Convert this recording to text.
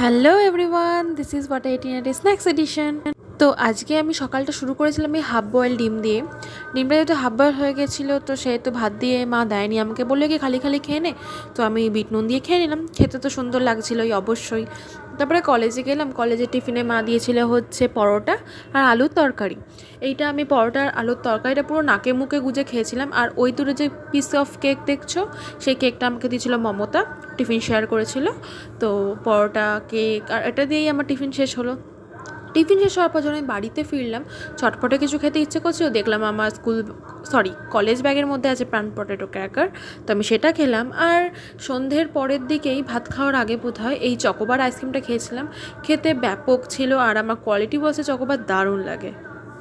Hello everyone, this is what 18 snacks edition. তো আজকে আমি সকালটা শুরু করেছিলাম এই হাফ বয়েল ডিম দিয়ে। ডিমটা যেহেতু হাফ বয়েল হয়ে গেছিলো, তো সেহেতু ভাত দিয়ে মা দেয়নি আমাকে, বললো কি খালি খালি খেয়ে নে। তো আমি বিট নুন দিয়ে খেয়ে নিলাম, খেতে তো সুন্দর লাগছিলোই অবশ্যই। তারপরে কলেজে গেলাম, কলেজের টিফিনে মা দিয়েছিল হচ্ছে পরোটা আর আলুর তরকারি। এইটা আমি পরোটা আর আলুর তরকারিটা পুরো নাকে মুখে গুজে খেয়েছিলাম। আর ওই দূরে যে পিস অফ কেক দেখছো, সেই কেকটা আমাকে দিয়েছিল মমতা, টিফিন শেয়ার করেছিল। তো পরোটা, কেক আর এটা দিয়েই আমার টিফিন শেষ হলো। টিফিন শেষ হওয়ার পর যখন আমি বাড়িতে ফিরলাম, চটপটে কিছু খেতে ইচ্ছে করছিল, দেখলাম আমার কলেজ ব্যাগের মধ্যে আছে প্রাণ পটেটো ক্র্যাকার। তো আমি সেটা খেলাম। আর সন্ধ্যের পরের দিকেই ভাত খাওয়ার আগে বোধহয় এই চকোবার আইসক্রিমটা খেয়েছিলাম। খেতে ব্যাপক ছিল, আর আমার কোয়ালিটি বলছে চকোবার দারুণ লাগে।